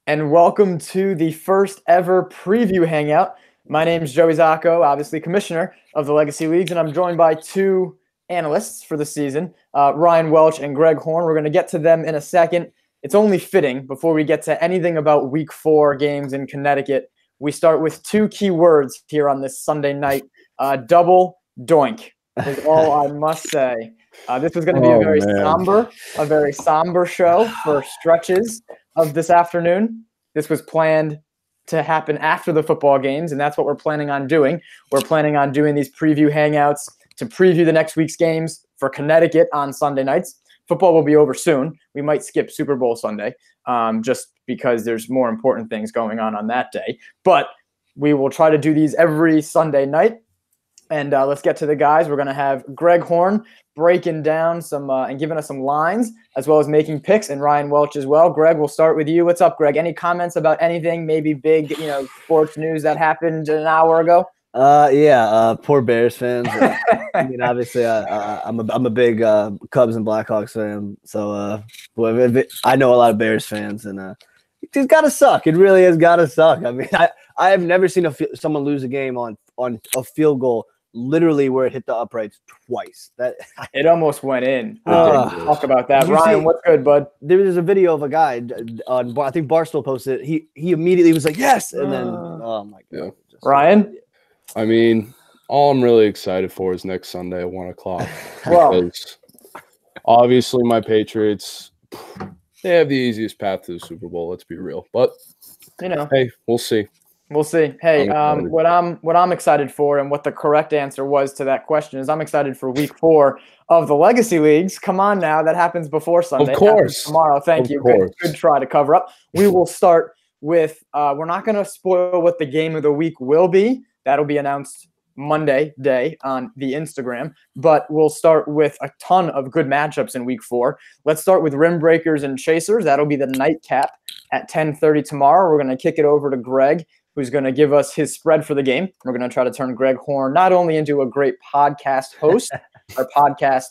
and welcome to the first ever preview hangout. My name is Joey Zacco, obviously commissioner of the Legacy Leagues, and I'm joined by two analysts for the season, Ryan Welch and Greg Horn. We're going to get to them in a second. It's only fitting, before we get to anything about Week 4 games in Connecticut, we start with two key words here on this Sunday night. Double doink is all I must say. This was going to be a very somber show for stretches of this afternoon. This was planned to happen after the football games, and that's what we're planning on doing. We're planning on doing these preview hangouts to preview the next week's games for Connecticut on Sunday nights. Football will be over soon. We might skip Super Bowl Sunday just because there's more important things going on that day. But we will try to do these every Sunday night. And let's get to the guys. We're going to have Greg Horn breaking down some and giving us some lines, as well as making picks, and Ryan Welch as well. Greg, we'll start with you. What's up, Greg? Any comments about anything, maybe big, sports news that happened an hour ago? Poor Bears fans. I mean, obviously, I'm a big Cubs and Blackhawks fan, so I know a lot of Bears fans, and it's got to suck. It really has got to suck. I mean, I have never seen someone lose a game on a field goal, literally where it hit the uprights twice. It almost went in. Talk about that. Ryan, what's good, bud? There was a video of a guy on, I think Barstool posted it. He immediately was like, yes, and then oh my god. Yeah. Ryan? I mean, all I'm really excited for is next Sunday at 1 o'clock. Because obviously my Patriots, they have the easiest path to the Super Bowl, let's be real. But hey, we'll see. We'll see. Hey, what I'm excited for, and what the correct answer was to that question, is I'm excited for Week 4 of the Legacy Leagues. Come on now, that happens before Sunday. Of course. Tomorrow. Thank you. Good try to cover up. We will start with we're not going to spoil what the game of the week will be. That'll be announced Monday day on the Instagram. But we'll start with a ton of good matchups in Week 4. Let's start with Rim Breakers and Chasers. That'll be the nightcap at 10:30 tomorrow. We're going to kick it over to Greg, who's going to give us his spread for the game. We're going to try to turn Greg Horn not only into a great podcast host or podcast,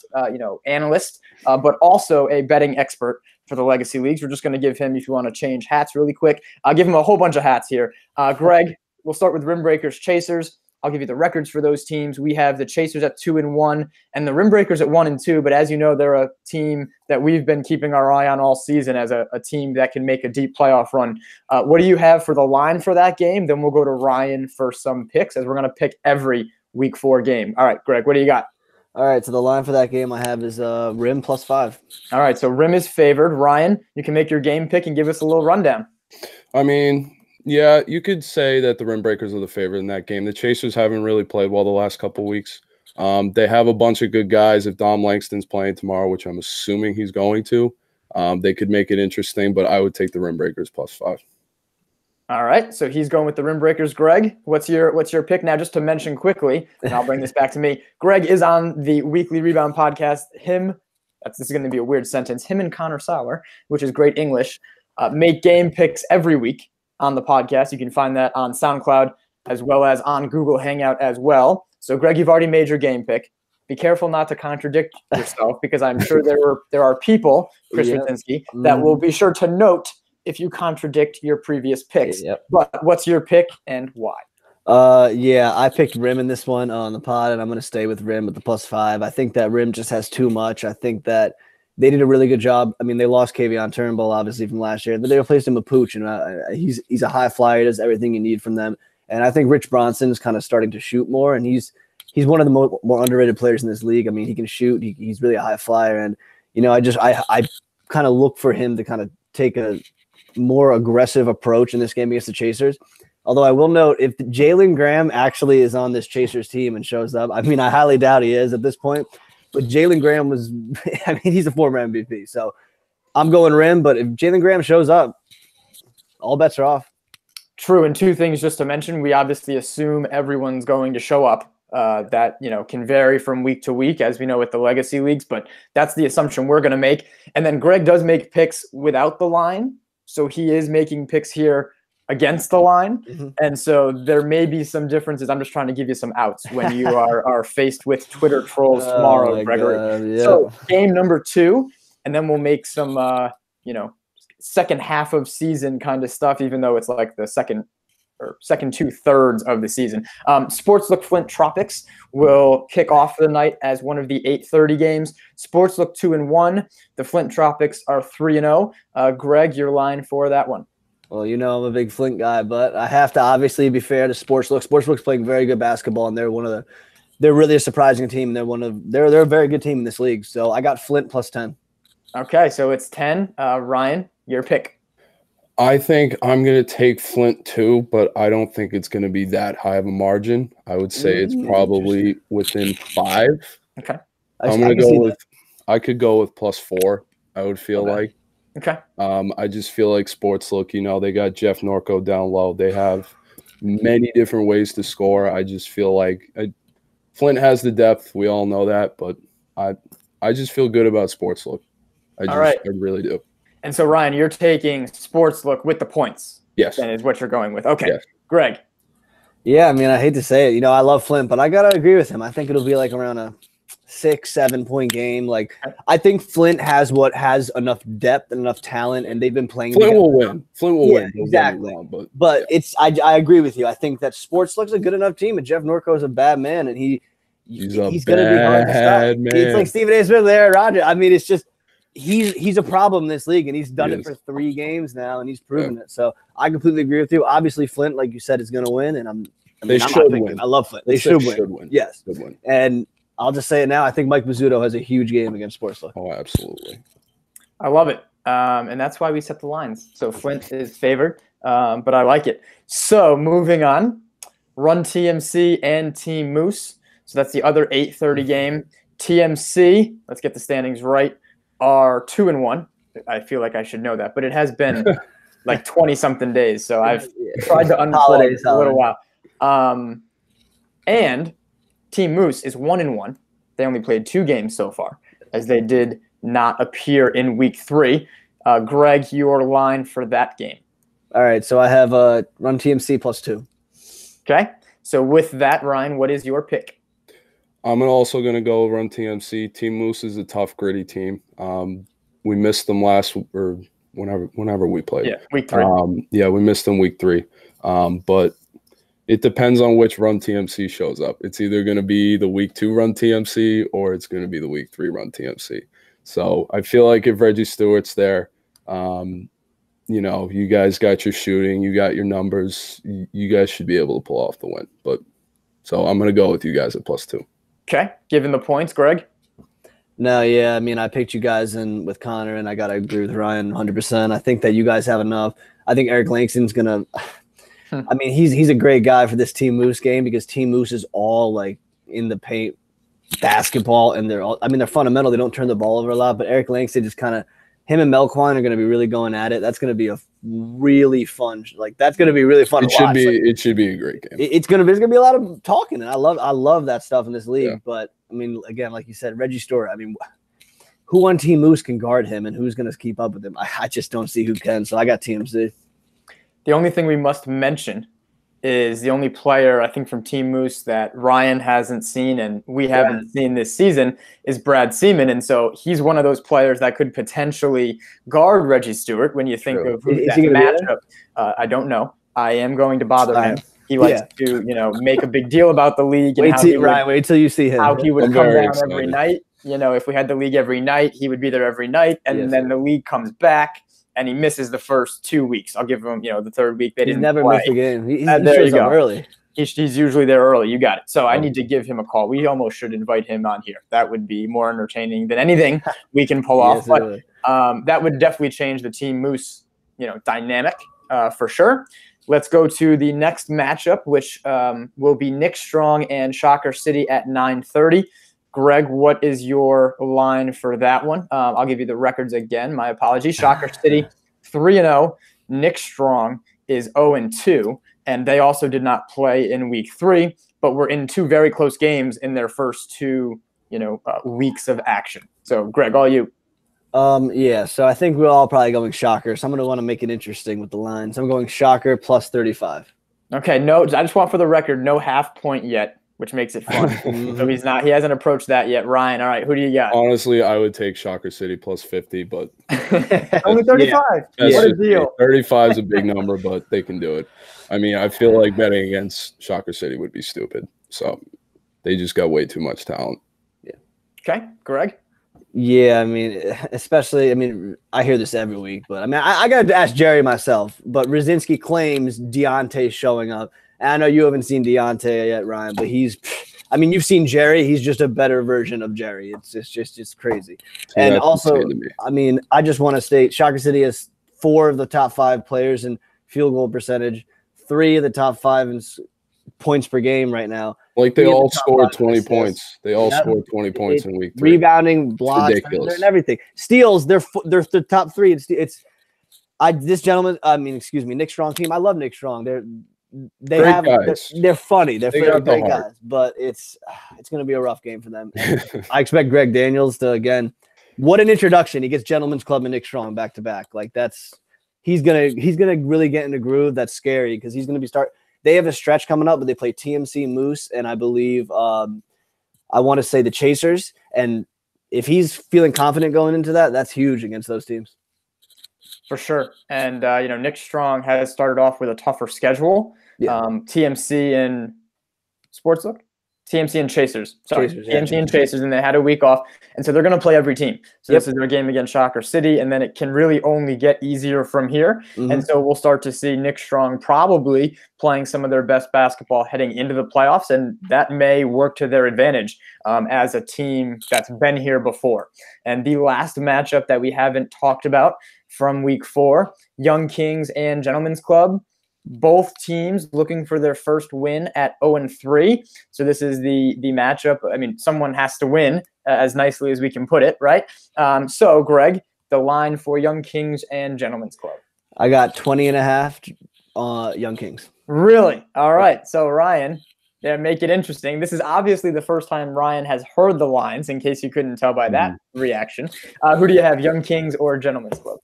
analyst, but also a betting expert for the Legacy Leagues. We're just going to give him, if you want to change hats really quick, I'll give him a whole bunch of hats here. Greg, we'll start with Rim Breakers, Chasers. I'll give you the records for those teams. We have the Chasers at 2-1 and the Rim Breakers at 1-2. But as you know, they're a team that we've been keeping our eye on all season as a team that can make a deep playoff run. What do you have for the line for that game? Then we'll go to Ryan for some picks, as we're going to pick every Week 4 game. All right, Greg, what do you got? All right, so the line for that game I have is Rim +5. All right, so Rim is favored. Ryan, you can make your game pick and give us a little rundown. I mean, yeah, you could say that the Rim Breakers are the favorite in that game. The Chasers haven't really played well the last couple of weeks. They have a bunch of good guys. If Dom Langston's playing tomorrow, which I'm assuming he's going to, they could make it interesting, but I would take the Rim Breakers +5. All right, so he's going with the Rim Breakers. Greg, what's your pick? Now, just to mention quickly, and I'll bring this back to me, Greg is on the Weekly Rebound podcast. This is going to be a weird sentence, him and Connor Sauer, which is great English, make game picks every week on the podcast. You can find that on SoundCloud as well as on Google Hangout as well. So, Greg, you've already made your game pick. Be careful not to contradict yourself, because I'm sure there are people, Chris Rudzinski, that will be sure to note if you contradict your previous picks. But what's your pick and why? I picked Rim in this one on the pod, and I'm going to stay with Rim with the +5. I think that Rim just has too much. I think that they did a really good job. I mean, they lost Kavion Turnbull, obviously, from last year, but they replaced him with Pooch, and he's a high flyer. He does everything you need from them. And I think Rich Bronson is kind of starting to shoot more, and he's one of the more underrated players in this league. I mean, he can shoot. He's really a high flyer, and I kind of look for him to kind of take a more aggressive approach in this game against the Chasers. Although I will note, if Jalen Graham actually is on this Chasers team and shows up, I mean, I highly doubt he is at this point. But Jalen Graham was, I mean, he's a former MVP. So I'm going Rim, but if Jalen Graham shows up, all bets are off. True, and two things just to mention. We obviously assume everyone's going to show up. That can vary from week to week, as we know with the Legacy Leagues, but that's the assumption we're going to make. And then Greg does make picks without the line, so he is making picks here against the line. Mm-hmm. And so there may be some differences. I'm just trying to give you some outs when you are faced with Twitter trolls tomorrow, Gregory. God, yeah. So game number 2, and then we'll make some second half of season kind of stuff, even though it's like the second 2/3 of the season. Sportslook Flint Tropics will kick off the night as one of the 8:30 games. Sportslook 2-1. The Flint Tropics are 3-0. Greg, your line for that one. Well, I'm a big Flint guy, but I have to obviously be fair to Sportslook. Sportslook's playing very good basketball, and they're really a surprising team. They're a very good team in this league. So I got Flint plus 10. Okay, so it's 10. Ryan, your pick. I think I'm going to take Flint too, but I don't think it's going to be that high of a margin. I would say it's probably within 5. Okay. I'm going to go with – I could go with +4, I would feel like. Okay. I just feel like Sportslook, they got Jeff Norco down low. They have many different ways to score. I just feel like Flint has the depth. We all know that, but I just feel good about Sportslook. I really do. And so, Ryan, you're taking Sportslook with the points. Yes. That is what you're going with. Okay. Yes. Greg. Yeah, I mean, I hate to say it. I love Flint, but I got to agree with him. I think it'll be like around a 6-7 point game. Like, I think Flint has enough depth and enough talent, and they've been playing. Flint will win. Flint will win. Exactly. Wrong, but I agree with you. I think that Sportslook's a good enough team, and Jeff Norco is a bad man, and he's going to be hard to stop. Man. It's like Stephen A. Smith and Aaron Rodgers. I mean, it's just he's a problem in this league, and he's done it for 3 games now, and he's proven it. So I completely agree with you. Obviously, Flint, like you said, is going to win, and they should win. I love Flint. They should win. Yes. Should win. And I'll just say it now. I think Mike Bizzuto has a huge game against Sportslook. Oh, absolutely. I love it. And that's why we set the lines. So Flint is favored, but I like it. So moving on, Run TMC and Team Moose. So that's the other 8:30 game. TMC, let's get the standings right, are 2-1. I feel like I should know that, but it has been like 20-something days. So I've tried to unplug a little while. And Team Moose is 1-1. They only played 2 games so far, as they did not appear in week 3. Greg, your line for that game. All right, so I have Run TMC +2. Okay, so with that, Ryan, what is your pick? I'm also going to go Run TMC. Team Moose is a tough, gritty team. We missed them whenever we played. Yeah, week 3. We missed them week 3. But it depends on which Run TMC shows up. It's either going to be the week 2 Run TMC or it's going to be the week 3 Run TMC. So I feel like if Reggie Stewart's there, you guys got your shooting, you got your numbers, you guys should be able to pull off the win. So I'm going to go with you guys at +2. Okay, given the points, Greg? No, yeah, I mean, I picked you guys in with Connor, and I got to agree with Ryan 100%. I think that you guys have enough. I think Eric Langston's going to – I mean, he's a great guy for this Team Moose game because Team Moose is all, like, in the paint basketball, and they're fundamental. They don't turn the ball over a lot, but Eric Langston just kind of – him and Melquine are going to be really going at it. That's going to be a really fun that's going to be really fun to watch. It should be a great game. There's going to be a lot of talking, and I love that stuff in this league. Yeah. But I mean, again, like you said, Reggie Stewart. I mean, who on Team Moose can guard him, and who's going to keep up with him? I just don't see who can. So I got TMC. The only thing we must mention is the only player I think from Team Moose that Ryan hasn't seen and we haven't seen this season is Brad Seaman. And so he's one of those players that could potentially guard Reggie Stewart when you think of who that matchup. I don't know. I am going to bother him. He likes to, make a big deal about the league. And wait till you see him. How he would come down every night. If we had the league every night, he would be there every night. And then the league comes back. And he misses the first 2 weeks. I'll give him, the third week. He's never missed a game. He there shows up early. He's usually there early. You got it. So I need to give him a call. We almost should invite him on here. That would be more entertaining than anything we can pull off. But that would definitely change the Team Moose, dynamic for sure. Let's go to the next matchup, which will be Nick Strong and Shocker City at 9:30. Greg, what is your line for that one? I'll give you the records again. My apologies. Shocker City, 3-0. Nick Strong is 0-2, and they also did not play in week 3, but were in 2 very close games in their first 2, weeks of action. So, Greg, all you. So I think we're all probably going Shocker. So I'm going to want to make it interesting with the line. So I'm going Shocker +35. Okay, no, I just want for the record, no half point yet. which makes it fun. So he hasn't approached that yet. Ryan, all right, who do you got? Honestly, I would take Shocker City plus 50, but only 35. Yeah. What a deal. 35 is a big number, but they can do it. I mean, I feel like betting against Shocker City would be stupid. So they just got way too much talent. Yeah. Okay, Greg? Yeah, I mean, especially, I mean, I hear this every week, but I mean, I got to ask Jerry myself, but Rzinski claims Deontay's showing up. And I know you haven't seen Deontay yet, Ryan, but I mean, you've seen Jerry. He's just a better version of Jerry. It's crazy. And That's also, insane to me. I mean, I just want to state Shocker City has 4 of the top 5 players in field goal percentage, 3 of the top 5 in points per game right now. Like they all scored 20 points. They all scored 20 points in week 3. Rebounding, blocks, and everything. Steals, they're the top 3. This gentleman, I mean, excuse me, Nick Strong team. I love Nick Strong. They're funny. They're great guys, but it's going to be a rough game for them. I expect Greg Daniels to, again, what an introduction. He gets Gentlemen's Club and Nick Strong back to back. Like he's going to really get in the groove. That's scary because he's going to be they have a stretch coming up, but they play TMC, Moose, and I believe I want to say the Chasers. And if he's feeling confident going into that, that's huge against those teams. For sure. And, Nick Strong has started off with a tougher schedule. Yeah. TMC and Sportsbook? TMC and Chasers. Sorry, TMC and Chasers, and they had a week off. And so they're going to play every team. So this is their game against Shocker City, and then it can really only get easier from here. And so we'll start to see Nick Strong probably playing some of their best basketball heading into the playoffs, and that may work to their advantage as a team that's been here before. And the last matchup that we haven't talked about from week 4, Young Kings and Gentlemen's Club. Both teams looking for their first win at 0-3. So this is the matchup. I mean, someone has to win, as nicely as we can put it, right? So, Greg, the line for Young Kings and Gentlemen's Club. I got 20.5 Young Kings. Really? All right. So, Ryan, make it interesting. This is obviously the first time Ryan has heard the lines, in case you couldn't tell by that reaction. Who do you have, Young Kings or Gentlemen's Club?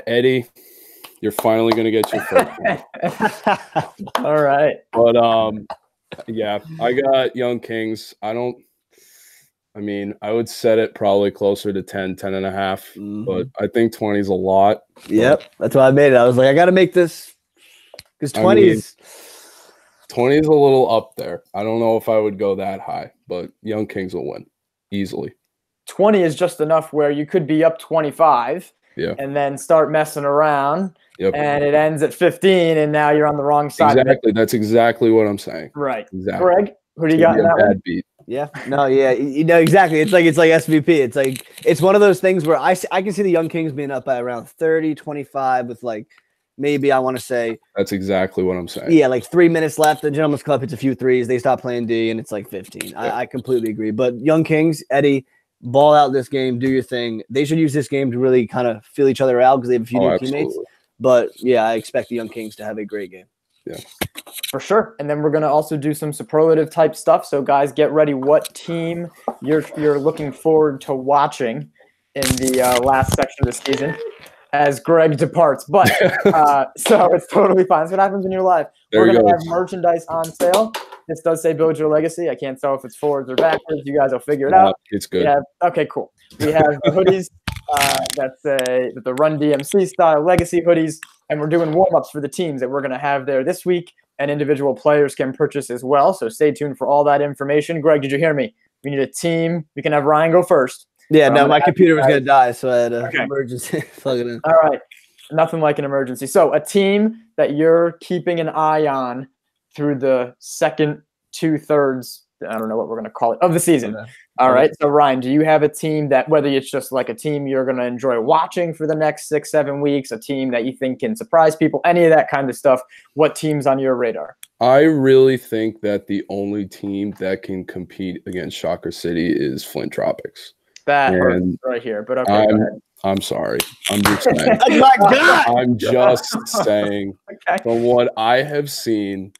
Eddie. You're finally going to get your first one. All right. But, yeah, I got Young Kings. I would set it probably closer to 10.5, but I think 20 is a lot. Yep. That's why I made it. I was like, I got to make this because 20 is 20 is a little up there. I don't know if I would go that high, but Young Kings will win easily. 20 is just enough where you could be up 25 and then start messing around. Yep. And it ends at 15, and now you're on the wrong side. Exactly. That's exactly what I'm saying. Right. Exactly. Greg, who do you got in that one? Beat. Yeah. No, yeah. Exactly. It's like SVP. It's one of those things where I can see the Young Kings being up by around 30, 25 with maybe I want to say. That's exactly what I'm saying. Yeah, 3 minutes left. The Gentlemen's Club hits a few threes. They stop playing D, and it's 15. I completely agree. But Young Kings, Eddie, ball out this game. Do your thing. They should use this game to really kind of feel each other out because they have a few new teammates. But, yeah, I expect the Young Kings to have a great game. Yeah. For sure. And then we're going to also do some superlative type stuff. So, guys, get ready. What team you're looking forward to watching in the last section of the season as Greg departs. But so it's totally fine. That's what happens when you're live. We're going to have merchandise on sale. This does say Build Your Legacy. I can't tell if it's forwards or backwards. You guys will figure it out. It's good. Okay, cool. We have the hoodies. That's the Run DMC style legacy hoodies, and we're doing warm-ups for the teams that we're going to have there this week, and individual players can purchase as well. So stay tuned for all that information. Greg, did you hear me? We need a team. We can have Ryan go first. Yeah, no, my computer was going to die, so I had an emergency plug it in. All right, nothing like an emergency. So a team that you're keeping an eye on through the second 2/3, I don't know what we're going to call it, of the season. Okay. All right. So, Ryan, do you have a team that, whether it's just a team you're going to enjoy watching for the next 6-7 weeks, a team that you think can surprise people, any of that kind of stuff? What team's on your radar? I really think that the only team that can compete against Shocker City is Flint Tropics. That hurts right here, but okay, go ahead. I'm sorry. I'm just saying. Oh my God! I'm just saying. Okay. From what I have seen,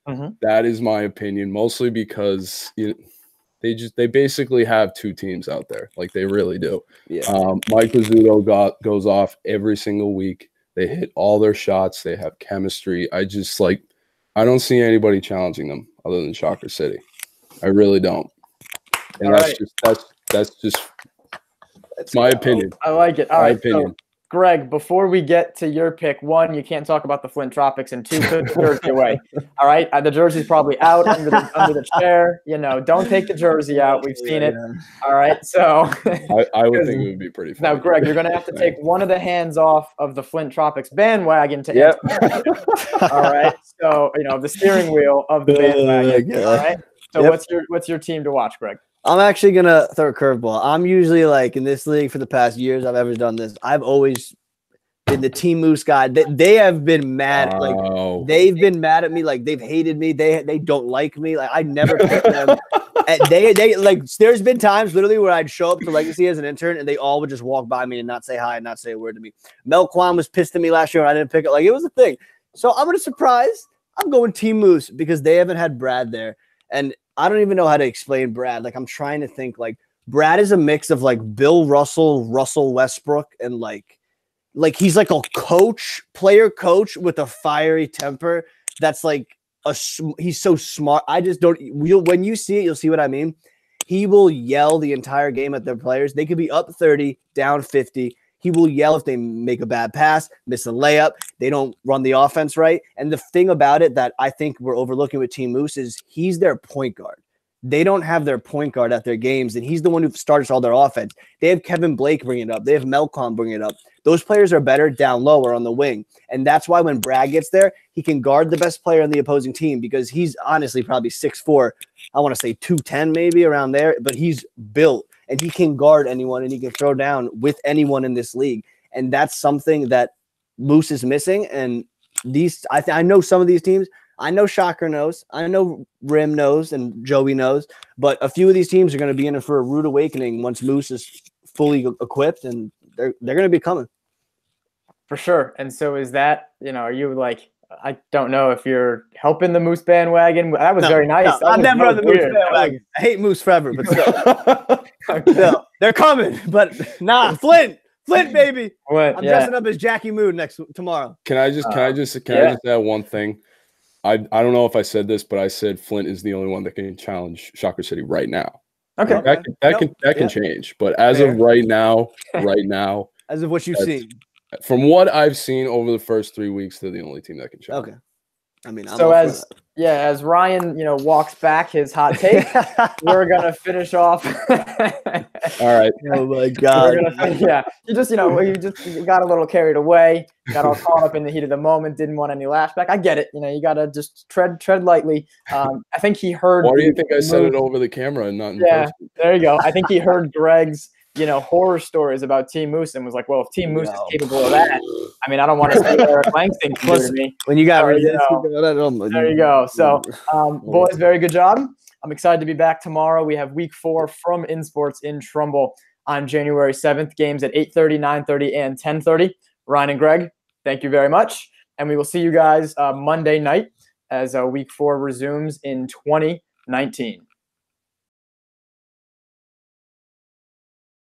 that is my opinion, mostly because they basically have 2 teams out there. They really do. Yeah. Mike Rizzuto goes off every single week. They hit all their shots. They have chemistry. I don't see anybody challenging them other than Shocker City. I really don't. And that's just my opinion. I like it. All My right, opinion. so Greg, before we get to your pick, one, you can't talk about the Flint Tropics, and two, put the jersey away. All right, the jersey's probably out under the chair. Don't take the jersey out. We've seen it. All right, so I would think it would be pretty funny. Now, Greg, you're going to have to take one of the hands off of the Flint Tropics bandwagon to answer. All right, so the steering wheel of the bandwagon. All right, so what's your team to watch, Greg? I'm actually going to throw a curveball. I'm usually in this league for the past years I've ever done this. I've always been the Team Moose guy. They have been mad. They've been mad at me. They've hated me. They don't like me. I never picked them. And they there's been times literally where I'd show up to Legacy as an intern and they all would just walk by me and not say hi and not say a word to me. Mel Kwan was pissed at me last year and I didn't pick it. It was a thing. So I'm going to surprise. I'm going Team Moose because they haven't had Brad there. And I don't even know how to explain Brad. I'm trying to think. Brad is a mix of Bill Russell, Russell Westbrook, and he's a player coach with a fiery temper. That's he's so smart. I just don't. When you see it, you'll see what I mean. He will yell the entire game at their players. They could be up 30, down 50. He will yell if they make a bad pass, miss a layup, they don't run the offense right. And the thing about it that I think we're overlooking with Team Moose is he's their point guard. They don't have their point guard at their games, and he's the one who starts all their offense. They have Kevin Blake bring it up. They have Melcom bring it up. Those players are better down low or on the wing. And that's why when Brad gets there, he can guard the best player on the opposing team because he's honestly probably 6'4", I want to say 210 maybe around there, but he's built. And he can guard anyone and he can throw down with anyone in this league. And that's something that Moose is missing. And I know some of these teams, I know Shocker knows, I know Rim knows, and Joey knows, but a few of these teams are going to be in for a rude awakening once Moose is fully equipped, and they're going to be coming. For sure. And so is that, are you I don't know if you're helping the Moose bandwagon. That was very nice. No, I'm never on the Moose bandwagon. I hate Moose forever, but still. No, they're coming. But Flint, baby. I'm dressing up as Jackie Moon tomorrow. Can I just add one thing? I don't know if I said this, but I said Flint is the only one that can challenge Shocker City right now. Okay. That can change. But as of right now, as of what you've seen. From what I've seen over the first 3 weeks, they're the only team that can challenge. Okay. I mean, as Ryan, walks back his hot take, we're gonna finish off. All right. Oh my God. You just got a little carried away, got all caught up in the heat of the moment, didn't want any lashback. I get it. You gotta just tread lightly. I think he heard. Why do you think I said it over the camera and not in person? There you go. I think he heard Greg's horror stories about Team Moose and was like, well, if Team Moose is capable of that, I mean, I don't want to see Eric Langston do to me. When you got there you go. So, boys, very good job. I'm excited to be back tomorrow. We have week 4 from InSports in Trumbull on January 7th. Games at 8:30, 9:30, and 10:30. Ryan and Greg, thank you very much. And we will see you guys Monday night as week 4 resumes in 2019.